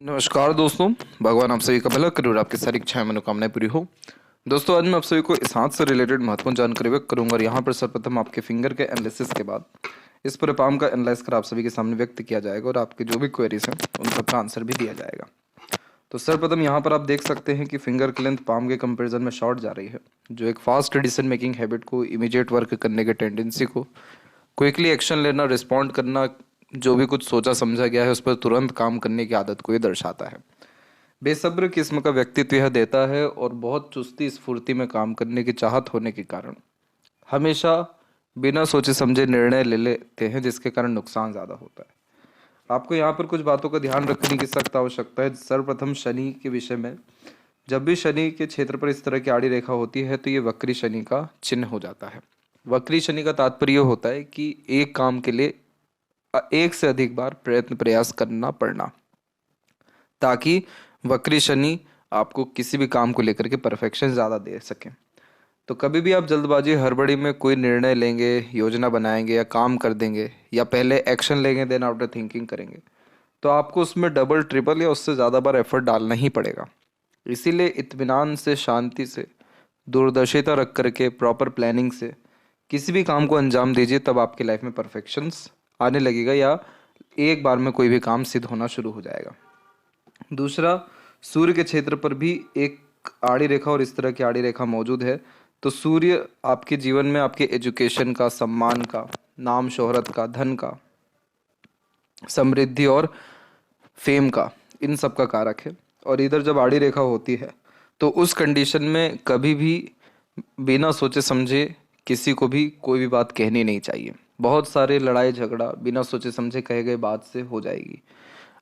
नमस्कार दोस्तों। भगवान आप सभी का भला करे और आपकी सारी इच्छाएं मनोकामनाएं पूरी हो। दोस्तों आज मैं आप सभी को इस हाथ से रिलेटेड महत्वपूर्ण जानकारी व्यक्त करूंगा और यहाँ पर सर्वप्रथम आपके फिंगर के एनालिसिस के बाद इस पूरे पाम का एनालाइज कर आप सभी के सामने व्यक्त किया जाएगा और आपके जो भी क्वेरीज हैं उन सबका आंसर भी दिया जाएगा। तो सर्वप्रथम यहाँ पर आप देख सकते हैं कि फिंगर की लेंथ पाम के कंपेरिजन में शॉर्ट जा रही है, जो एक फास्ट डिसीजन मेकिंग हैबिट को, इमीडिएट वर्क करने के टेंडेंसी को, क्विकली एक्शन लेना, रिस्पॉन्ड करना, जो भी कुछ सोचा समझा गया है उस पर तुरंत काम करने की आदत को ये दर्शाता है। बेसब्र किस्म का व्यक्तित्व यह देता है और बहुत चुस्ती स्फूर्ति में काम करने की चाहत होने के कारण हमेशा बिना सोचे समझे निर्णय ले लेते हैं, जिसके कारण नुकसान ज़्यादा होता है। आपको यहाँ पर कुछ बातों का ध्यान रखने की सख्त आवश्यकता है। सर्वप्रथम शनि के विषय में, जब भी शनि के क्षेत्र पर इस तरह की आड़ी रेखा होती है तो ये वक्री शनि का चिन्ह हो जाता है। वक्री शनि का तात्पर्य होता है कि एक काम के लिए एक से अधिक बार प्रयत्न प्रयास करना पड़ना, ताकि वक्री शनि आपको किसी भी काम को लेकर के परफेक्शन ज़्यादा दे सके। तो कभी भी आप जल्दबाजी हड़बड़ी में कोई निर्णय लेंगे, योजना बनाएंगे या काम कर देंगे या पहले एक्शन लेंगे देन आफ्टर थिंकिंग करेंगे, तो आपको उसमें डबल ट्रिपल या उससे ज़्यादा बार एफर्ट डालना ही पड़ेगा। इसीलिए इत्मीनान से, शांति से, दूरदर्शिता रख करके, प्रॉपर प्लानिंग से किसी भी काम को अंजाम दीजिए, तब आपकी लाइफ में परफेक्शंस आने लगेगा या एक बार में कोई भी काम सिद्ध होना शुरू हो जाएगा। दूसरा, सूर्य के क्षेत्र पर भी एक आड़ी रेखा और इस तरह की आड़ी रेखा मौजूद है। तो सूर्य आपके जीवन में आपके एजुकेशन का, सम्मान का, नाम शोहरत का, धन का, समृद्धि और फेम का, इन सब का कारक है। और इधर जब आड़ी रेखा होती है तो उस कंडीशन में कभी भी बिना सोचे समझे किसी को भी कोई भी बात कहनी नहीं चाहिए। बहुत सारे लड़ाई झगड़ा बिना सोचे समझे कहे गए बात से हो जाएगी।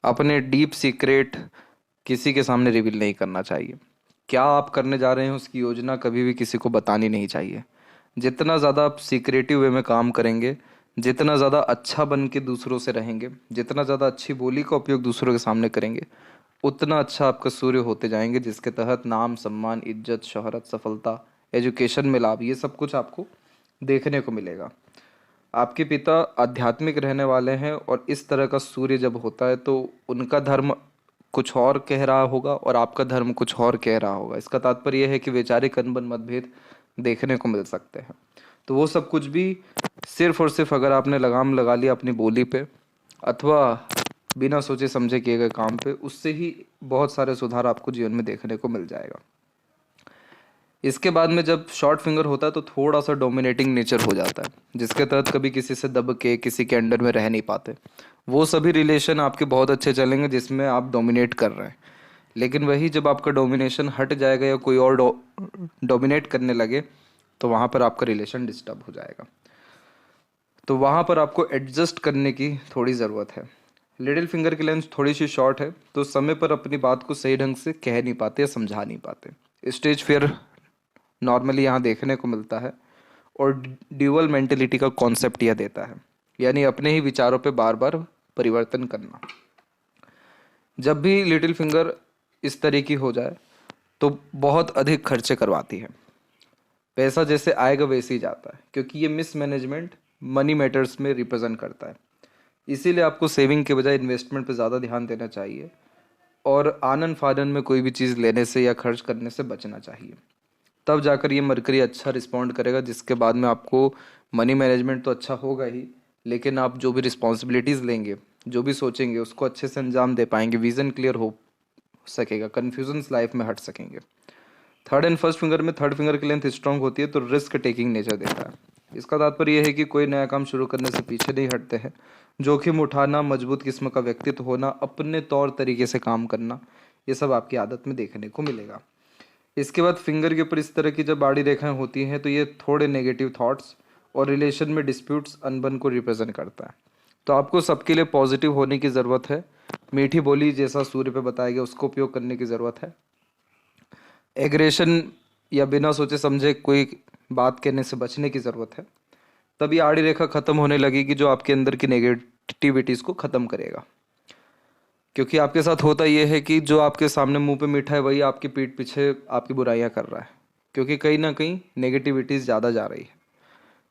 अपने डीप सीक्रेट किसी के सामने रिवील नहीं करना चाहिए। क्या आप करने जा रहे हैं उसकी योजना कभी भी किसी को बतानी नहीं चाहिए। जितना ज़्यादा आप सीक्रेटिव वे में काम करेंगे, जितना ज़्यादा अच्छा बन के दूसरों से रहेंगे, जितना ज़्यादा अच्छी बोली का उपयोग दूसरों के सामने करेंगे, उतना अच्छा आपका सूर्य होते जाएंगे, जिसके तहत नाम, सम्मान, इज्जत, शोहरत, सफलता, एजुकेशन में लाभ, ये सब कुछ आपको देखने को मिलेगा। आपके पिता आध्यात्मिक रहने वाले हैं और इस तरह का सूर्य जब होता है तो उनका धर्म कुछ और कह रहा होगा और आपका धर्म कुछ और कह रहा होगा। इसका तात्पर्य यह है कि वैचारिक अनबन, मतभेद देखने को मिल सकते हैं। तो वो सब कुछ भी सिर्फ और सिर्फ अगर आपने लगाम लगा लिया अपनी बोली पे अथवा बिना सोचे समझे किए गए काम पे, उससे ही बहुत सारे सुधार आपको जीवन में देखने को मिल जाएगा। इसके बाद में जब शॉर्ट फिंगर होता है तो थोड़ा सा डोमिनेटिंग नेचर हो जाता है, जिसके तहत कभी किसी से दब के किसी के अंडर में रह नहीं पाते। वो सभी रिलेशन आपके बहुत अच्छे चलेंगे जिसमें आप डोमिनेट कर रहे हैं, लेकिन वही जब आपका डोमिनेशन हट जाएगा या कोई और डोमिनेट करने लगे तो वहाँ पर आपका रिलेशन डिस्टर्ब हो जाएगा। तो वहाँ पर आपको एडजस्ट करने की थोड़ी ज़रूरत है। लिटिल फिंगर की लेंथ थोड़ी सी शॉर्ट है तो समय पर अपनी बात को सही ढंग से कह नहीं पाते या समझा नहीं पाते। स्टेज फियर नॉर्मली यहाँ देखने को मिलता है और ड्यूअल मेंटेलिटी का कॉन्सेप्ट यह देता है, यानी अपने ही विचारों पे बार बार परिवर्तन करना। जब भी लिटिल फिंगर इस तरह की हो जाए तो बहुत अधिक खर्चे करवाती है। पैसा जैसे आएगा वैसे ही जाता है, क्योंकि ये मिसमैनेजमेंट मनी मैटर्स में रिप्रेजेंट करता है। इसीलिए आपको सेविंग के बजाय इन्वेस्टमेंट पे ज़्यादा ध्यान देना चाहिए और आनन फानन में कोई भी चीज़ लेने से या खर्च करने से बचना चाहिए। तब जाकर ये मरकरी अच्छा रिस्पॉन्ड करेगा, जिसके बाद में आपको मनी मैनेजमेंट तो अच्छा होगा ही, लेकिन आप जो भी रिस्पॉन्सिबिलिटीज़ लेंगे, जो भी सोचेंगे उसको अच्छे से अंजाम दे पाएंगे, विज़न क्लियर हो सकेगा, कन्फ्यूजन्स लाइफ में हट सकेंगे। थर्ड एंड फर्स्ट फिंगर में थर्ड फिंगर की लेंथ स्ट्रांग होती है तो रिस्क टेकिंग नेचर देता है। इसका तात्पर्य यह है कि कोई नया काम शुरू करने से पीछे नहीं हटते हैं। जोखिम उठाना, मजबूत किस्म का व्यक्तित्व होना, अपने तौर तरीके से काम करना, ये सब आपकी आदत में देखने को मिलेगा। इसके बाद फिंगर के ऊपर इस तरह की जब आड़ी रेखाएं होती हैं तो ये थोड़े नेगेटिव थॉट्स और रिलेशन में डिस्प्यूट्स, अनबन को रिप्रेजेंट करता है। तो आपको सबके लिए पॉजिटिव होने की ज़रूरत है। मीठी बोली जैसा सूर्य पे बताया गया उसको उपयोग करने की ज़रूरत है। एग्रेशन या बिना सोचे समझे कोई बात कहने से बचने की ज़रूरत है। तभी आड़ी रेखा ख़त्म होने लगेगी जो आपके अंदर की नेगेटिविटीज़ को ख़त्म करेगा। क्योंकि आपके साथ होता यह है कि जो आपके सामने मुंह पे मीठा है वही आपकी पीठ पीछे आपकी बुराइयां कर रहा है, क्योंकि कहीं ना कहीं नेगेटिविटीज़ ज़्यादा जा रही है।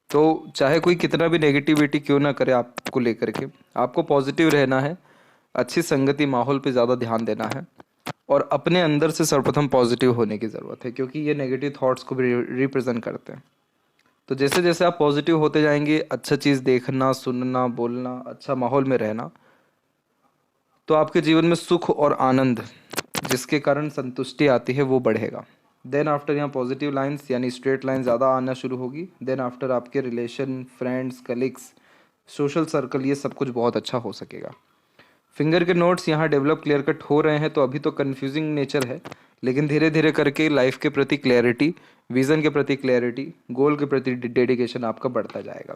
तो चाहे कोई कितना भी नेगेटिविटी क्यों ना करे आपको लेकर के, आपको पॉजिटिव रहना है। अच्छी संगति माहौल पे ज़्यादा ध्यान देना है और अपने अंदर से सर्वप्रथम पॉजिटिव होने की ज़रूरत है, क्योंकि ये नेगेटिव थॉट्स को भी रिप्रेजेंट करते हैं। तो जैसे जैसे आप पॉजिटिव होते जाएंगे, अच्छा चीज़ देखना, सुनना, बोलना, अच्छा माहौल में रहना, तो आपके जीवन में सुख और आनंद, जिसके कारण संतुष्टि आती है, वो बढ़ेगा। देन आफ्टर यहाँ पॉजिटिव लाइंस यानी स्ट्रेट लाइन ज़्यादा आना शुरू होगी। देन आफ्टर आपके relation, friends, colleagues, social circle, ये सब कुछ बहुत अच्छा हो सकेगा। फिंगर के नोट्स यहाँ डेवलप क्लियर कट हो रहे हैं, तो अभी तो कन्फ्यूजिंग नेचर है, लेकिन धीरे धीरे करके लाइफ के प्रति क्लैरिटी, विजन के प्रति क्लैरिटी, गोल के प्रति डेडिकेशन आपका बढ़ता जाएगा।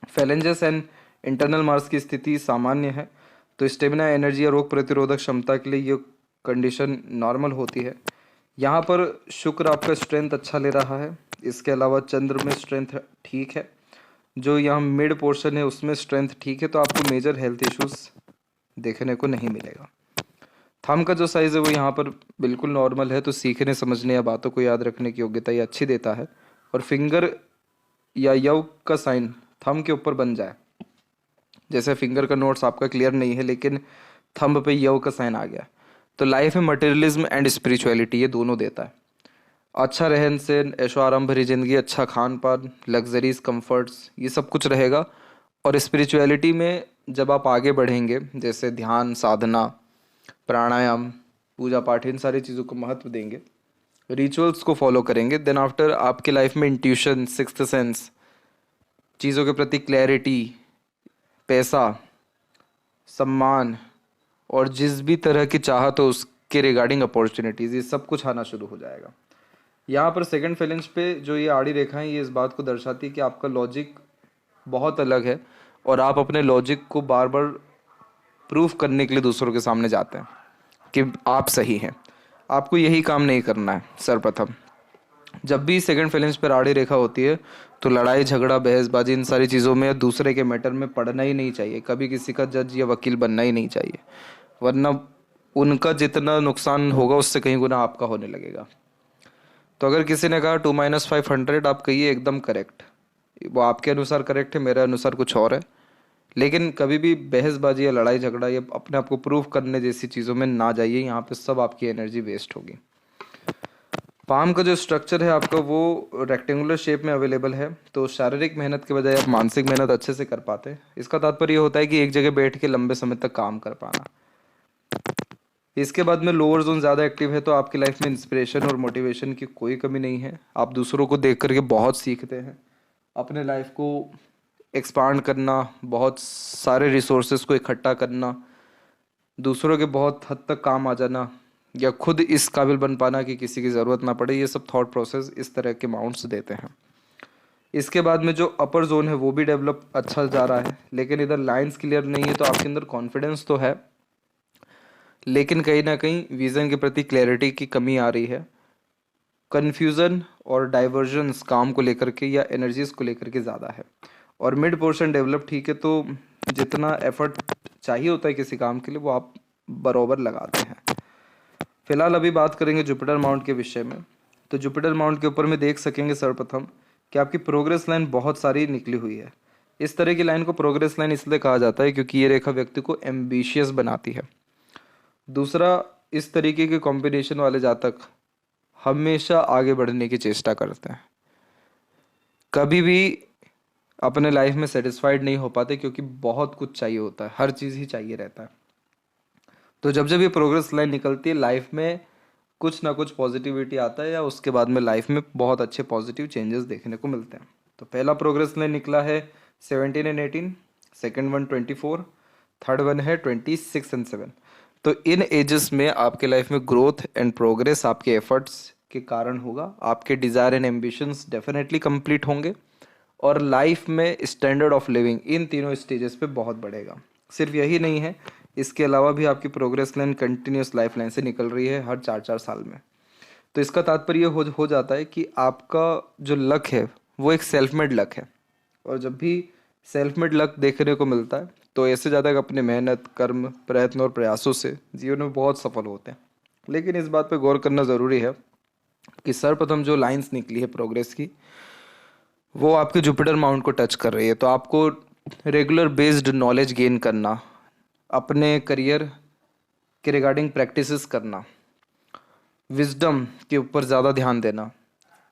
फैलेंजेस एंड इंटरनल मार्क्स की स्थिति सामान्य है, तो स्टेमिना, एनर्जी और रोग प्रतिरोधक क्षमता के लिए ये कंडीशन नॉर्मल होती है। यहाँ पर शुक्र आपका स्ट्रेंथ अच्छा ले रहा है। इसके अलावा चंद्र में स्ट्रेंथ ठीक है, जो यहाँ मिड पोर्शन है उसमें स्ट्रेंथ ठीक है, तो आपको मेजर हेल्थ इश्यूज देखने को नहीं मिलेगा। थंब का जो साइज़ है वो यहाँ पर बिल्कुल नॉर्मल है, तो सीखने, समझने या बातों को याद रखने की योग्यता ये अच्छी देता है। और फिंगर या यव का साइन थंब के ऊपर बन जाए, जैसे फिंगर का नोट्स आपका क्लियर नहीं है लेकिन थंब पे यव का साइन आ गया, तो लाइफ में मटेरियलिज्म एंड स्पिरिचुअलिटी ये दोनों देता है। अच्छा रहन सहन, ऐशो आराम भरी जिंदगी, अच्छा खान पान, लग्जरीज, कंफर्ट्स, ये सब कुछ रहेगा। और स्पिरिचुअलिटी में जब आप आगे बढ़ेंगे, जैसे ध्यान, साधना, प्राणायाम, पूजा पाठ, इन सारी चीज़ों को महत्व देंगे, रिचुअल्स को फॉलो करेंगे, देन आफ्टर आपकी लाइफ में इंट्यूशन, सिक्स्थ सेंस, चीज़ों के प्रति क्लैरिटी, पैसा, सम्मान और जिस भी तरह की चाहत हो उसके रिगार्डिंग अपॉर्चुनिटीज़, ये सब कुछ आना शुरू हो जाएगा। यहाँ पर सेकंड फैलेंज पे जो ये आड़ी रेखा है, ये इस बात को दर्शाती है कि आपका लॉजिक बहुत अलग है और आप अपने लॉजिक को बार बार प्रूफ करने के लिए दूसरों के सामने जाते हैं कि आप सही हैं। आपको यही काम नहीं करना है। सर्वप्रथम जब भी सेकंड फैलेंज पर आड़ी रेखा होती है, तो लड़ाई झगड़ा, बहसबाजी, इन सारी चीज़ों में या दूसरे के मैटर में पड़ना ही नहीं चाहिए। कभी किसी का जज या वकील बनना ही नहीं चाहिए, वरना उनका जितना नुकसान होगा उससे कहीं गुना आपका होने लगेगा। तो अगर किसी ने कहा 2 - 500, आप कहिए एकदम करेक्ट, वो आपके अनुसार करेक्ट है, मेरे अनुसार कुछ और है। लेकिन कभी भी बहसबाजी या लड़ाई झगड़ा या अपने आप को प्रूव करने जैसी चीज़ों में ना जाइए, यहाँ पे सब आपकी एनर्जी वेस्ट होगी। पाम का जो स्ट्रक्चर है आपका वो रेक्टेंगुलर शेप में अवेलेबल है, तो शारीरिक मेहनत के बजाय आप मानसिक मेहनत अच्छे से कर पाते हैं। इसका तात्पर्य ये होता है कि एक जगह बैठ के लंबे समय तक काम कर पाना। इसके बाद में लोअर जोन ज़्यादा एक्टिव है, तो आपकी लाइफ में इंस्पिरेशन और मोटिवेशन की कोई कमी नहीं है। आप दूसरों को देख करके बहुत सीखते हैं, अपने लाइफ को एक्सपांड करना, बहुत सारे रिसोर्सेज को इकट्ठा करना, दूसरों के बहुत हद तक काम आ जाना, या खुद इस काबिल बन पाना कि किसी की ज़रूरत ना पड़े, ये सब थॉट प्रोसेस इस तरह के माउंट्स देते हैं। इसके बाद में जो अपर जोन है वो भी डेवलप अच्छा जा रहा है, लेकिन इधर लाइंस क्लियर नहीं है, तो आपके अंदर कॉन्फिडेंस तो है लेकिन कहीं ना कहीं विज़न के प्रति क्लैरिटी की कमी आ रही है। कन्फ्यूज़न और डाइवर्जन्स काम को लेकर के या एनर्जीज को लेकर के ज़्यादा है। और मिड पोर्शन डेवलप ठीक है, तो जितना एफर्ट चाहिए होता है किसी काम के लिए वो आप बराबर लगाते हैं। फिलहाल अभी बात करेंगे जुपिटर माउंट के विषय में। तो जुपिटर माउंट के ऊपर में देख सकेंगे सर्वप्रथम कि आपकी प्रोग्रेस लाइन बहुत सारी निकली हुई है। इस तरह की लाइन को प्रोग्रेस लाइन इसलिए कहा जाता है क्योंकि ये रेखा व्यक्ति को एम्बिशियस बनाती है। दूसरा, इस तरीके के कॉम्बिनेशन वाले जातक हमेशा आगे बढ़ने की चेष्टा करते हैं, कभी भी अपने लाइफ में सेटिस्फाइड नहीं हो पाते, क्योंकि बहुत कुछ चाहिए होता है, हर चीज़ ही चाहिए रहता है। तो जब जब ये प्रोग्रेस लाइन निकलती है, लाइफ में कुछ ना कुछ पॉजिटिविटी आता है, या उसके बाद में लाइफ में बहुत अच्छे पॉजिटिव चेंजेस देखने को मिलते हैं। तो पहला प्रोग्रेस लाइन निकला है 17 और 18, सेकेंड वन 24, थर्ड वन है 26 और 7। तो इन एजेस में आपके लाइफ में ग्रोथ एंड प्रोग्रेस आपके एफर्ट्स के कारण होगा। आपके desire and ambitions definitely complete होंगे और लाइफ में स्टैंडर्ड ऑफ लिविंग इन तीनों स्टेजेस पे बहुत बढ़ेगा। सिर्फ यही नहीं है, इसके अलावा भी आपकी progress line continuous life line से निकल रही है हर 4-4 साल में। तो इसका तात्पर्य हो जाता है कि आपका जो लक है वो एक सेल्फ मेड लक है, और जब भी सेल्फ मेड लक देखने को मिलता है तो ऐसे ज़्यादा कि अपने मेहनत, कर्म, प्रयत्न और प्रयासों से जीवन में बहुत सफल होते हैं। लेकिन इस बात पर गौर करना ज़रूरी है कि सर्वप्रथम जो लाइंस निकली है प्रोग्रेस की, वो आपके जुपिटर माउंट को टच कर रही है। तो आपको रेगुलर बेस्ड नॉलेज गेन करना, अपने करियर के रिगार्डिंग प्रैक्टिसेस करना, विजडम के ऊपर ज़्यादा ध्यान देना,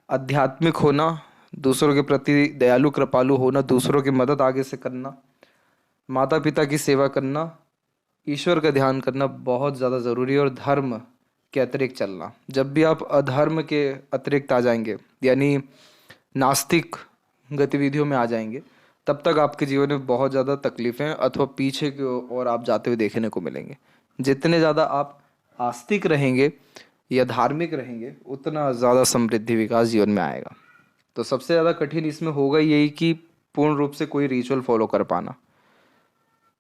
आध्यात्मिक होना, दूसरों के प्रति दयालु कृपालु होना, दूसरों की मदद आगे से करना, माता पिता की सेवा करना, ईश्वर का ध्यान करना बहुत ज़्यादा ज़रूरी है। और धर्म के अतिरिक्त चलना, जब भी आप अधर्म के अतिरिक्त आ जाएंगे यानी नास्तिक गतिविधियों में आ जाएंगे, तब तक आपके जीवन में बहुत ज़्यादा तकलीफ़ें अथवा पीछे की ओर आप जाते हुए देखने को मिलेंगे। जितने ज़्यादा आप आस्तिक रहेंगे या धार्मिक रहेंगे, उतना ज़्यादा समृद्धि विकास जीवन में आएगा। तो सबसे ज़्यादा कठिन इसमें होगा यही कि पूर्ण रूप से कोई रिचुअल फॉलो कर पाना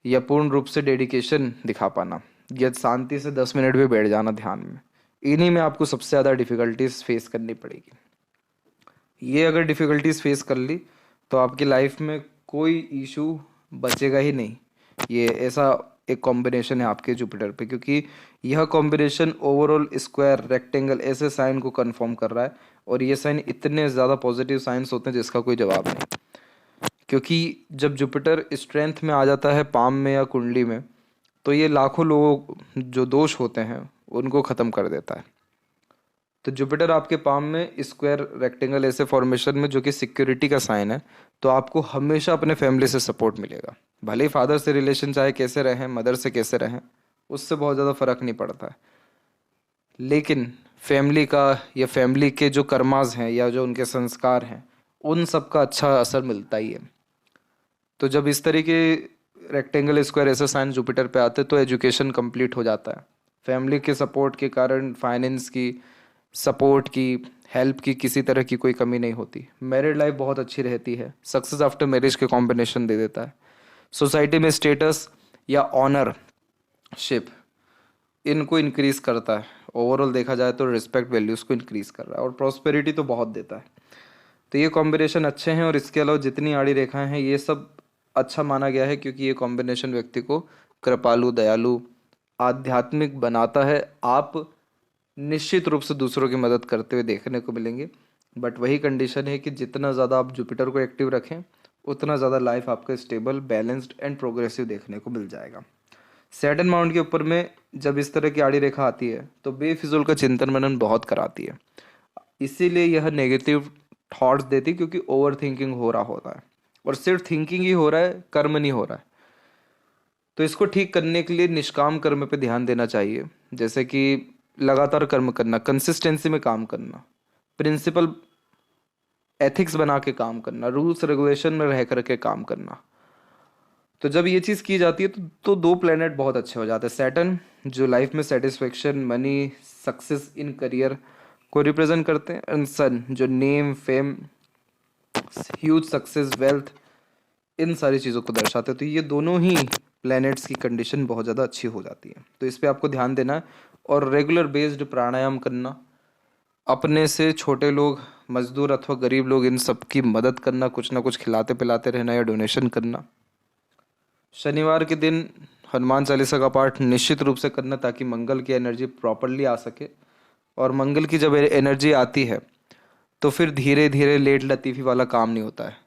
या पूर्ण रूप से डेडिकेशन दिखा पाना या शांति से 10 मिनट भी बैठ जाना ध्यान में। इन्हीं में आपको सबसे ज़्यादा डिफ़िकल्टीज फेस करनी पड़ेगी। ये अगर डिफ़िकल्टीज फेस कर ली तो आपकी लाइफ में कोई इशू बचेगा ही नहीं। ये ऐसा एक कॉम्बिनेशन है आपके जुपिटर पे, क्योंकि यह कॉम्बिनेशन ओवरऑल स्क्वायर रेक्टेंगल ऐसे साइन को कन्फर्म कर रहा है। और ये साइन इतने ज़्यादा पॉजिटिव साइंस होते हैं जिसका कोई जवाब नहीं। क्योंकि जब जुपिटर स्ट्रेंथ में आ जाता है पाम में या कुंडली में, तो ये लाखों लोगों जो दोष होते हैं उनको ख़त्म कर देता है। तो जुपिटर आपके पाम में स्क्वायर रेक्टेंगल ऐसे फॉर्मेशन में, जो कि सिक्योरिटी का साइन है, तो आपको हमेशा अपने फैमिली से सपोर्ट मिलेगा। भले ही फादर से रिलेशन चाहे कैसे रहें, मदर से कैसे रहें, उससे बहुत ज़्यादा फर्क नहीं पड़ता है, लेकिन फैमिली का या फैमिली के जो कर्माज हैं या जो उनके संस्कार हैं, उन सब का अच्छा असर मिलता ही है। तो जब इस तरीके रेक्टेंगल स्क्वायर ऐसे साइन जुपिटर पे आते तो एजुकेशन कंप्लीट हो जाता है। फैमिली के सपोर्ट के कारण फाइनेंस की सपोर्ट की हेल्प की किसी तरह की कोई कमी नहीं होती। मैरिड लाइफ बहुत अच्छी रहती है। सक्सेस आफ्टर मैरिज के कॉम्बिनेशन दे देता है। सोसाइटी में स्टेटस या ऑनरशिप इनको इंक्रीज करता है। ओवरऑल देखा जाए तो रिस्पेक्ट वैल्यूज़ को इंक्रीज कर रहा है और प्रॉस्पेरिटी तो बहुत देता है। तो ये कॉम्बिनेशन अच्छे हैं। और इसके अलावा जितनी आड़ी रेखाएं हैं ये सब अच्छा माना गया है, क्योंकि ये कॉम्बिनेशन व्यक्ति को कृपालु, दयालु, आध्यात्मिक बनाता है। आप निश्चित रूप से दूसरों की मदद करते हुए देखने को मिलेंगे, बट वही कंडीशन है कि जितना ज़्यादा आप जुपिटर को एक्टिव रखें, उतना ज़्यादा लाइफ आपका स्टेबल, बैलेंस्ड एंड प्रोग्रेसिव देखने को मिल जाएगा। सैटर्न माउंट के ऊपर में जब इस तरह की आड़ी रेखा आती है तो बेफिजूल का चिंतन मनन बहुत कराती है। इसीलिए यह नेगेटिव थॉट्स देती, क्योंकि ओवर थिंकिंग हो रहा होता है, और सिर्फ थिंकिंग ही हो रहा है, कर्म नहीं हो रहा है। तो इसको ठीक करने के लिए निष्काम कर्म पे ध्यान देना चाहिए, जैसे कि लगातार कर्म करना, कंसिस्टेंसी में काम करना, प्रिंसिपल एथिक्स बना के काम करना, रूल्स रेगुलेशन में रह करके काम करना। तो जब ये चीज़ की जाती है तो दो प्लेनेट बहुत अच्छे हो जाते हैं। सैटर्न जो लाइफ में satisfaction, money, success in career को रिप्रेजेंट करते हैं, एंड सन जो name, fame, huge success, wealth, इन सारी चीज़ों को दर्शाते हैं। तो ये दोनों ही प्लैनेट्स की कंडीशन बहुत ज़्यादा अच्छी हो जाती है। तो इस पे आपको ध्यान देना है और रेगुलर बेस्ड प्राणायाम करना, अपने से छोटे लोग, मजदूर अथवा गरीब लोग, इन सब की मदद करना, कुछ ना कुछ खिलाते पिलाते रहना या डोनेशन करना। शनिवार के दिन हनुमान चालीसा का पाठ निश्चित रूप से करना, ताकि मंगल की एनर्जी प्रॉपरली आ सके। और मंगल की जब एनर्जी आती है तो फिर धीरे धीरे लेट लतीफ़ी वाला काम नहीं होता है।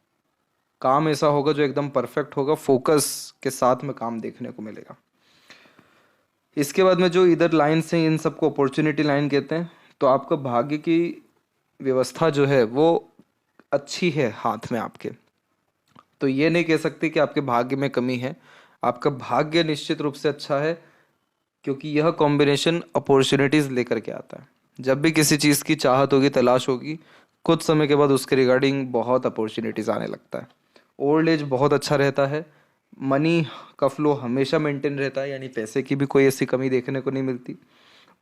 काम ऐसा होगा जो एकदम परफेक्ट होगा, फोकस के साथ में काम देखने को मिलेगा। इसके बाद में जो इधर लाइन्स हैं, इन सबको अपॉर्चुनिटी लाइन कहते हैं। तो आपका भाग्य की व्यवस्था जो है वो अच्छी है हाथ में आपके। तो ये नहीं कह सकते कि आपके भाग्य में कमी है। आपका भाग्य निश्चित रूप से अच्छा है, क्योंकि यह कॉम्बिनेशन अपॉर्चुनिटीज़ लेकर के आता है। जब भी किसी चीज़ की चाहत होगी, तलाश होगी, कुछ समय के बाद उसके रिगार्डिंग बहुत अपॉर्चुनिटीज़ आने लगता है। ओल्ड एज बहुत अच्छा रहता है। मनी का फ्लो हमेशा मेंटेन रहता है, यानी पैसे की भी कोई ऐसी कमी देखने को नहीं मिलती।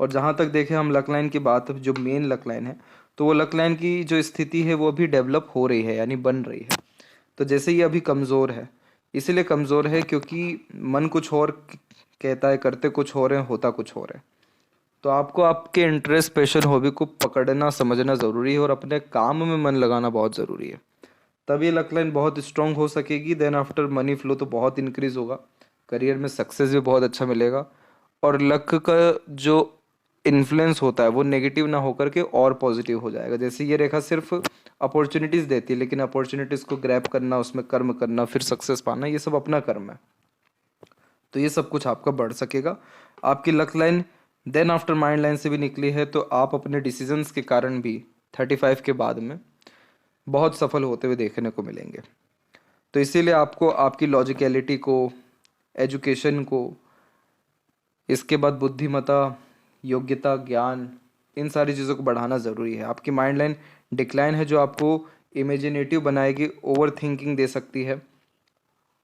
और जहाँ तक देखें हम लक लाइन की बात, जो मेन लक लाइन है, तो वो लक लाइन की जो स्थिति है वो अभी डेवलप हो रही है, यानी बन रही है। तो जैसे ये अभी कमज़ोर है, इसीलिए कमज़ोर है क्योंकि मन कुछ और कहता है, करते कुछ और है, होता कुछ और है। तो आपको आपके इंटरेस्ट, पैशन, हॉबी को पकड़ना, समझना ज़रूरी है और अपने काम में मन लगाना बहुत ज़रूरी है। तब ये लक लाइन बहुत स्ट्रांग हो सकेगी। देन आफ्टर मनी फ्लो तो बहुत इंक्रीज होगा, करियर में सक्सेस भी बहुत अच्छा मिलेगा। और लक का जो इन्फ्लुएंस होता है वो नेगेटिव ना होकर के और पॉजिटिव हो जाएगा। जैसे ये रेखा सिर्फ अपॉर्चुनिटीज़ देती है, लेकिन अपॉर्चुनिटीज़ को ग्रैब करना, उसमें कर्म करना, फिर सक्सेस पाना, ये सब अपना कर्म है। तो ये सब कुछ आपका बढ़ सकेगा। आपकी luck line then after mind line से भी निकली है, तो आप अपने डिसीजंस के कारण भी 35 के बाद में बहुत सफल होते हुए देखने को मिलेंगे। तो इसीलिए आपको आपकी लॉजिकलिटी को, एजुकेशन को, इसके बाद बुद्धिमत्ता, योग्यता, ज्ञान, इन सारी चीज़ों को बढ़ाना ज़रूरी है। आपकी माइंड लाइन डिक्लाइन है जो आपको इमेजिनेटिव बनाएगी, ओवर थिंकिंग दे सकती है।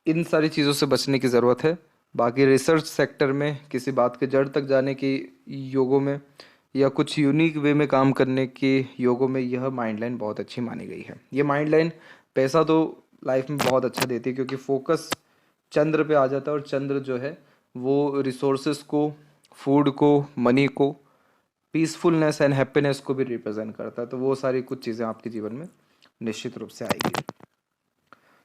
इन सारी चीज़ों से बचने की ज़रूरत है। बाकी रिसर्च सेक्टर में किसी बात के जड़ तक जाने की योगों में या कुछ यूनिक वे में काम करने के योगों में यह माइंड लाइन बहुत अच्छी मानी गई है। ये माइंड लाइन पैसा तो लाइफ में बहुत अच्छा देती है, क्योंकि फोकस चंद्र पे आ जाता है, और चंद्र जो है वो रिसोर्सेस को, फूड को, मनी को, पीसफुलनेस एंड हैप्पीनेस को भी रिप्रेजेंट करता है। तो वो सारी कुछ चीज़ें आपके जीवन में निश्चित रूप से आएगी।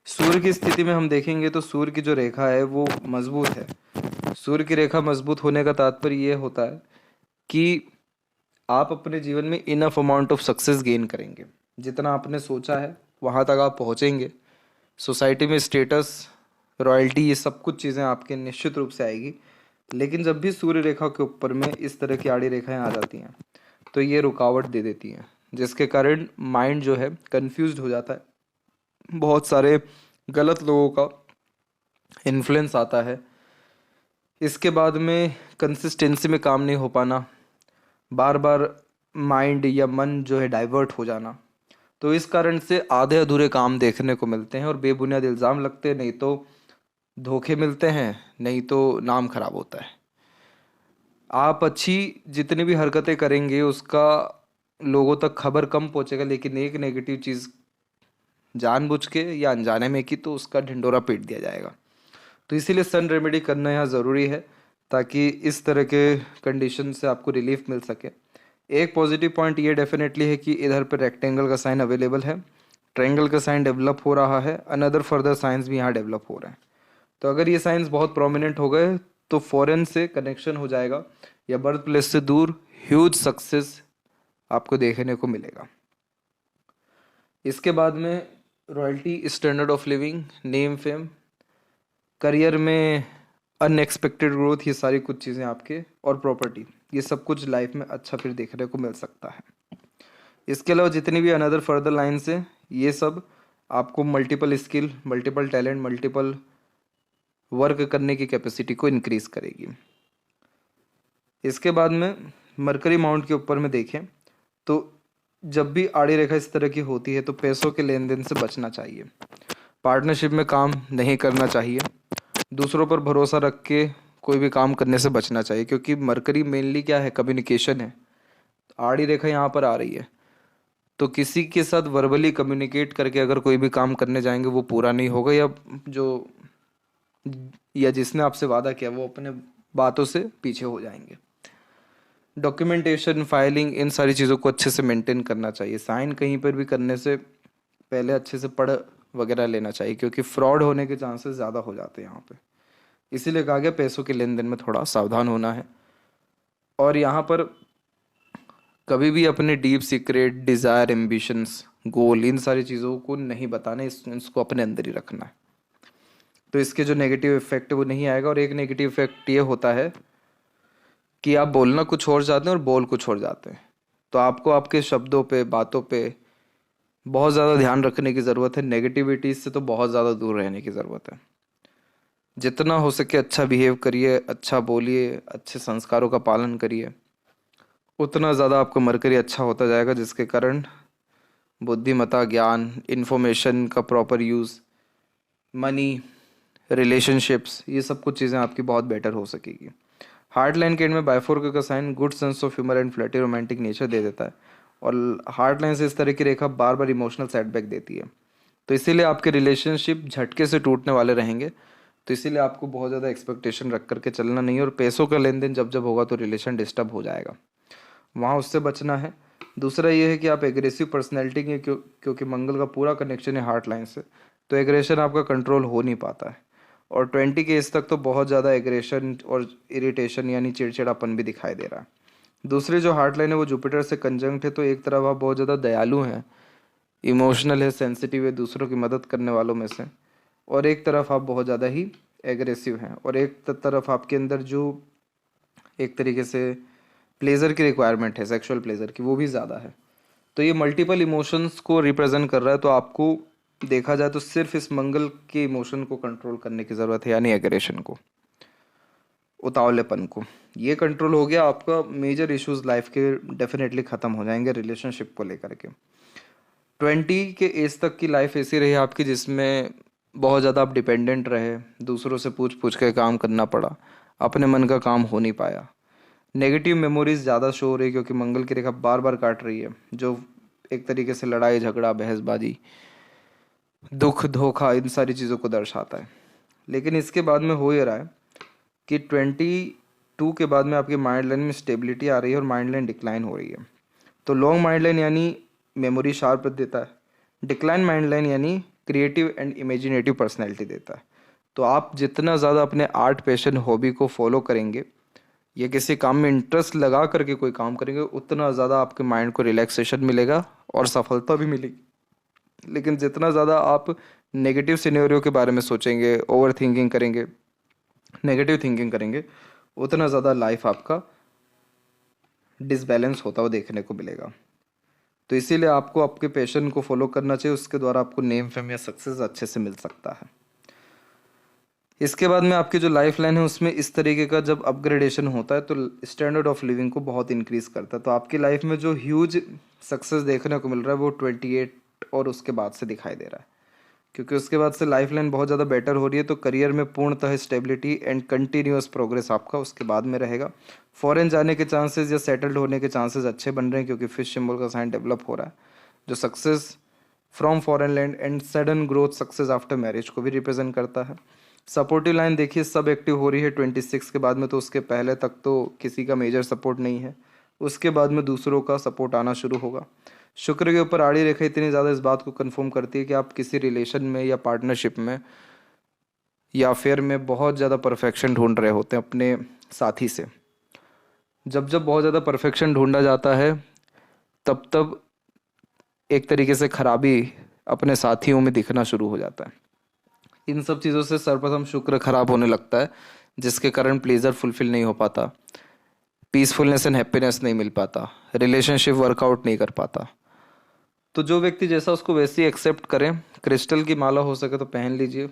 सूर्य की स्थिति में हम देखेंगे तो सूर्य की जो रेखा है वो मजबूत है। सूर्य की रेखा मजबूत होने का तात्पर्य ये होता है कि आप अपने जीवन में enough amount of success gain करेंगे। जितना आपने सोचा है वहाँ तक आप पहुँचेंगे। सोसाइटी में स्टेटस, रॉयल्टी, ये सब कुछ चीज़ें आपके निश्चित रूप से आएगी। लेकिन जब भी सूर्य रेखा के ऊपर में इस तरह की आड़ी रेखाएं आ जाती हैं तो ये रुकावट दे देती हैं, जिसके कारण माइंड जो है कंफ्यूज्ड हो जाता है। बहुत सारे गलत लोगों का इन्फ्लुएंस आता है। इसके बाद में कंसिस्टेंसी में काम नहीं हो पाना, बार बार माइंड या मन जो है डाइवर्ट हो जाना। तो इस कारण से आधे अधूरे काम देखने को मिलते हैं और बेबुनियाद इल्ज़ाम लगते हैं, नहीं तो धोखे मिलते हैं, नहीं तो नाम खराब होता है। आप अच्छी जितनी भी हरकतें करेंगे उसका लोगों तक खबर कम पहुंचेगा, लेकिन एक नेगेटिव चीज़ जानबूझ के या अनजाने में की तो उसका ढिंडोरा पीट दिया जाएगा। तो इसीलिए सन रेमेडी करना यहाँ ज़रूरी है, ताकि इस तरह के कंडीशन से आपको रिलीफ मिल सके। एक पॉजिटिव पॉइंट ये डेफिनेटली है कि इधर पर रेक्टेंगल का साइन अवेलेबल है, ट्रायंगल का साइन डेवलप हो रहा है, अनदर फर्दर साइंस भी यहाँ डेवलप हो रहे हैं। तो अगर ये साइंस बहुत प्रोमिनेंट हो गए तो फॉरेन से कनेक्शन हो जाएगा या बर्थ प्लेस से दूर ह्यूज सक्सेस आपको देखने को मिलेगा। इसके बाद में royalty, standard of living, name, fame, career में अनएक्सपेक्टेड ग्रोथ, ये सारी कुछ चीज़ें आपके, और प्रॉपर्टी, ये सब कुछ लाइफ में अच्छा फिर देखने को मिल सकता है। इसके अलावा जितनी भी अनदर फर्दर लाइन्स हैं ये सब आपको multiple skill, multiple talent, multiple work करने की कैपेसिटी को इंक्रीज करेगी। इसके बाद में मरकरी माउंट के ऊपर में देखें तो जब भी आड़ी रेखा इस तरह की होती है तो पैसों के लेन देन से बचना चाहिए, पार्टनरशिप में काम नहीं करना चाहिए, दूसरों पर भरोसा रख के कोई भी काम करने से बचना चाहिए, क्योंकि मरकरी मेनली क्या है, कम्युनिकेशन है। आड़ी रेखा यहाँ पर आ रही है तो किसी के साथ वर्बली कम्युनिकेट करके अगर कोई भी काम करने जाएंगे वो पूरा नहीं होगा, या जिसने आपसे वादा किया वो अपने बातों से पीछे हो जाएंगे। डॉक्यूमेंटेशन, फाइलिंग, इन सारी चीज़ों को अच्छे से मेंटेन करना चाहिए। साइन कहीं पर भी करने से पहले अच्छे से पढ़ वगैरह लेना चाहिए, क्योंकि फ्रॉड होने के चांसेस ज़्यादा हो जाते हैं यहाँ पे। इसीलिए कहा गया पैसों के लेन देन में थोड़ा सावधान होना है। और यहाँ पर कभी भी अपने डीप सीक्रेट, डिज़ायर, एम्बिशंस, गोल, इन सारी चीज़ों को नहीं बताना, इसको अपने अंदर ही रखना है। तो इसके जो नेगेटिव इफेक्ट है वो नहीं आएगा। और एक नेगेटिव इफेक्ट ये होता है कि आप बोलना कुछ और जाते हैं और बोल कुछ और जाते हैं। तो आपको आपके शब्दों पे, बातों पे बहुत ज़्यादा ध्यान रखने की ज़रूरत है। नेगेटिविटी से तो बहुत ज़्यादा दूर रहने की ज़रूरत है। जितना हो सके अच्छा बिहेव करिए, अच्छा बोलिए, अच्छे संस्कारों का पालन करिए, उतना ज़्यादा आपका मरकरी अच्छा होता जाएगा, जिसके कारण बुद्धिमत्ता, ज्ञान, इन्फॉर्मेशन का प्रॉपर यूज़, मनी, रिलेशनशिप्स, ये सब कुछ चीज़ें आपकी बहुत बेटर हो सकेगी। हार्ट लाइन के एंड में बाइफोरका का sign good sense of humour and flirty romantic nature दे देता है, और हार्ट लाइन से इस तरह की रेखा बार बार इमोशनल सेटबैक देती है। तो इसीलिए आपके रिलेशनशिप झटके से टूटने वाले रहेंगे। तो इसीलिए आपको बहुत ज़्यादा एक्सपेक्टेशन रख करके चलना नहीं है, और पैसों का लेन देन जब जब होगा तो रिलेशन डिस्टर्ब हो जाएगा, वहाँ उससे बचना है। दूसरा ये है कि आप एग्रेसिव पर्सनैलिटी के, क्योंकि मंगल का पूरा कनेक्शन है हार्ट लाइन से, तो एग्रेशन आपका कंट्रोल हो नहीं पाता है। और 20 के एज तक तो बहुत ज़्यादा एग्रेशन और इरिटेशन यानी चिड़चिड़ापन भी दिखाई दे रहा है। दूसरी जो हार्ट लाइन है वो जुपिटर से कंजंक्ट है, तो एक तरफ आप बहुत ज़्यादा दयालु हैं, इमोशनल है, सेंसिटिव है, दूसरों की मदद करने वालों में से, और एक तरफ आप बहुत ज़्यादा ही एग्रेसिव हैं, और एक तरफ आपके अंदर जो एक तरीके से प्लेजर की रिक्वायरमेंट है, सेक्सुअल प्लेजर की, वो भी ज़्यादा है। तो ये मल्टीपल इमोशंस को रिप्रेजेंट कर रहा है। तो आपको देखा जाए तो सिर्फ इस मंगल के इमोशन को कंट्रोल करने की ज़रूरत है, यानी एग्रेशन को, उतावलेपन को। ये कंट्रोल हो गया, आपका मेजर इश्यूज लाइफ के डेफिनेटली ख़त्म हो जाएंगे रिलेशनशिप को लेकर के। 20 के एज तक की लाइफ ऐसी रही आपकी जिसमें बहुत ज़्यादा आप डिपेंडेंट रहे, दूसरों से पूछ पूछ के काम करना पड़ा, अपने मन का काम हो नहीं पाया। नेगेटिव मेमोरीज ज़्यादा शो हो रही है क्योंकि मंगल की रेखा बार बार काट रही है, जो एक तरीके से लड़ाई झगड़ा, बहसबाजी, दुख, धोखा, इन सारी चीज़ों को दर्शाता है। लेकिन इसके बाद में हो ये रहा है कि 22 के बाद में आपकी माइंड लाइन में स्टेबिलिटी आ रही है और माइंड लाइन डिक्लाइन हो रही है। तो लॉन्ग माइंड लाइन यानी मेमोरी शार्प देता है, डिक्लाइन माइंड लाइन यानी क्रिएटिव एंड इमेजिनेटिव पर्सनैलिटी देता है। तो आप जितना ज़्यादा अपने आर्ट, पैशन, हॉबी को फॉलो करेंगे या किसी काम में इंटरेस्ट लगा करके कोई काम करेंगे, उतना ज़्यादा आपके माइंड को रिलैक्सेशन मिलेगा और सफलता भी मिलेगी। लेकिन जितना ज़्यादा आप नेगेटिव सिनेरियो के बारे में सोचेंगे, ओवर थिंकिंग करेंगे, नेगेटिव थिंकिंग करेंगे, उतना ज़्यादा लाइफ आपका डिसबैलेंस होता हुआ देखने को मिलेगा। तो इसीलिए आपको आपके पैशन को फॉलो करना चाहिए, उसके द्वारा आपको नेम, फेम या सक्सेस अच्छे से मिल सकता है। इसके बाद में आपकी जो लाइफ लाइन है उसमें इस तरीके का जब अपग्रेडेशन होता है तो स्टैंडर्ड ऑफ लिविंग को बहुत इंक्रीज करता है। तो आपकी लाइफ में जो ह्यूज सक्सेस देखने को मिल रहा है वो 28 और उसके बाद से दिखाई दे रहा है, क्योंकि उसके बाद से लाइफ लाइन बहुत ज़्यादा बेटर हो रही है। तो करियर में पूर्णतः स्टेबिलिटी एंड कंटिन्यूअस प्रोग्रेस आपका उसके बाद में रहेगा। फॉरेन जाने के चांसेस या सेटल्ड होने के चांसेस अच्छे बन रहे हैं, क्योंकि फिश सिंबल का साइन डेवलप हो रहा है, जो success from foreign land and sudden growth success after marriage को भी रिप्रेजेंट करता है। सपोर्टिव लाइन देखिए सब एक्टिव हो रही है 26 के बाद में, तो उसके पहले तक तो किसी का मेजर सपोर्ट नहीं है, उसके बाद में दूसरों का सपोर्ट आना शुरू होगा। शुक्र के ऊपर आड़ी रेखा इतनी ज़्यादा इस बात को कंफर्म करती है कि आप किसी रिलेशन में या पार्टनरशिप में या अफेयर में बहुत ज़्यादा परफेक्शन ढूंढ रहे होते हैं अपने साथी से। जब जब बहुत ज़्यादा परफेक्शन ढूंढा जाता है तब तब एक तरीके से खराबी अपने साथियों में दिखना शुरू हो जाता है। इन सब चीज़ों से सर्वप्रथम शुक्र खराब होने लगता है, जिसके कारण प्लेजर फुलफिल नहीं हो पाता, पीसफुलनेस एंड हैप्पीनेस नहीं मिल पाता, रिलेशनशिप वर्कआउट नहीं कर पाता। तो जो व्यक्ति जैसा उसको वैसे ही एक्सेप्ट करें। क्रिस्टल की माला हो सके तो पहन लीजिए,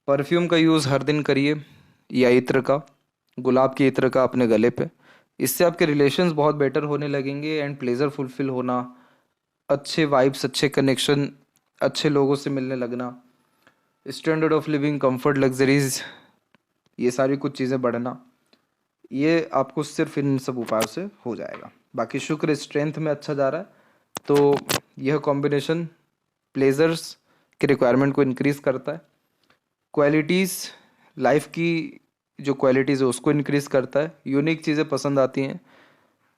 परफ्यूम का यूज़ हर दिन करिए या इत्र का, गुलाब के इत्र का अपने गले पे। इससे आपके रिलेशंस बहुत बेटर होने लगेंगे एंड प्लेजर फुलफिल होना, अच्छे वाइब्स, अच्छे कनेक्शन, अच्छे लोगों से मिलने लगना, standard of living, comfort, luxuries, ये सारी कुछ चीज़ें बढ़ना, ये आपको सिर्फ इन सब उपायों से हो जाएगा। बाकी शुक्र स्ट्रेंथ में अच्छा जा रहा है, तो यह कॉम्बिनेशन प्लेजर्स की रिक्वायरमेंट को इंक्रीज़ करता है, क्वालिटीज़, लाइफ की जो क्वालिटीज़ है उसको इंक्रीज़ करता है, यूनिक चीज़ें पसंद आती हैं,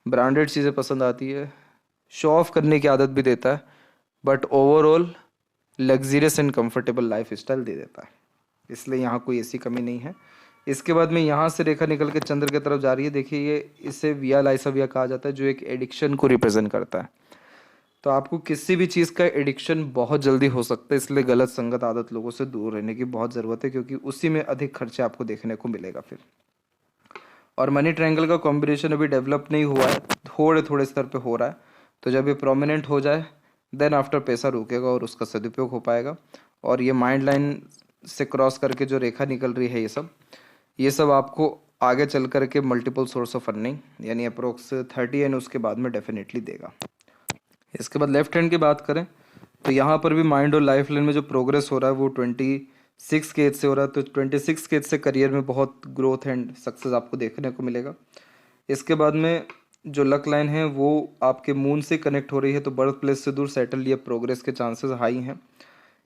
ब्रांडेड चीज़ें पसंद आती है, शो ऑफ करने की आदत भी देता है, but overall luxurious and comfortable lifestyle दे देता है। इसलिए यहाँ कोई ऐसी कमी नहीं है। इसके बाद में यहाँ से रेखा निकल के चंद्र की तरफ जा रही है। देखिए ये इसे विया लाइसविया कहा जाता है, जो एक एडिक्शन को रिप्रेजेंट करता है। तो आपको किसी भी चीज़ का एडिक्शन बहुत जल्दी हो सकता है, इसलिए गलत संगत, आदत, लोगों से दूर रहने की बहुत ज़रूरत है, क्योंकि उसी में अधिक खर्चे आपको देखने को मिलेगा फिर। और मनी ट्रायंगल का कॉम्बिनेशन अभी डेवलप नहीं हुआ है, थोड़े थोड़े स्तर पे हो रहा है। तो जब ये प्रोमिनेंट हो जाए देन आफ्टर पैसा रुकेगा और उसका सदुपयोग हो पाएगा। और ये माइंड लाइन से क्रॉस करके जो रेखा निकल रही है, ये सब आपको आगे चल कर के मल्टीपल सोर्स ऑफ अर्निंग यानी अप्रोक्स 30 एंड उसके बाद में डेफिनेटली देगा। इसके बाद लेफ्ट हैंड की बात करें तो यहाँ पर भी माइंड और लाइफ लाइन में जो प्रोग्रेस हो रहा है वो 26 के एज से हो रहा है। तो 26 के एज से करियर में बहुत ग्रोथ एंड सक्सेस आपको देखने को मिलेगा। इसके बाद में जो लक लाइन है वो आपके मून से कनेक्ट हो रही है, तो बर्थ प्लेस से दूर सेटल या प्रोग्रेस के चांसेस हाई हैं।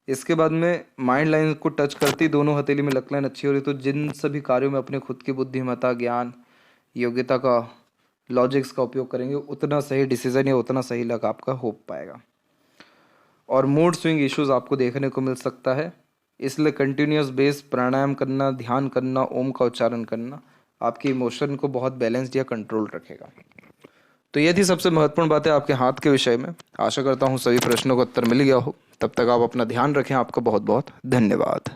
इसके बाद में माइंड लाइन को टच करती दोनों हथेली में लक लाइन अच्छी हो रही, तो जिन सभी कार्यों में अपने खुद की बुद्धिमत्ता, ज्ञान, योग्यता का, लॉजिक्स का उपयोग करेंगे, उतना सही डिसीजन या उतना सही लक आपका हो पाएगा। और मूड स्विंग इश्यूज आपको देखने को मिल सकता है, इसलिए कंटिन्यूस बेस प्राणायाम करना, ध्यान करना, ओम का उच्चारण करना आपके इमोशन को बहुत बैलेंस्ड या कंट्रोल रखेगा। तो ये थी सबसे महत्वपूर्ण बातें आपके हाथ के विषय में। आशा करता हूँ सभी प्रश्नों का उत्तर मिल गया हो। तब तक आप अपना ध्यान रखें। आपका बहुत बहुत धन्यवाद।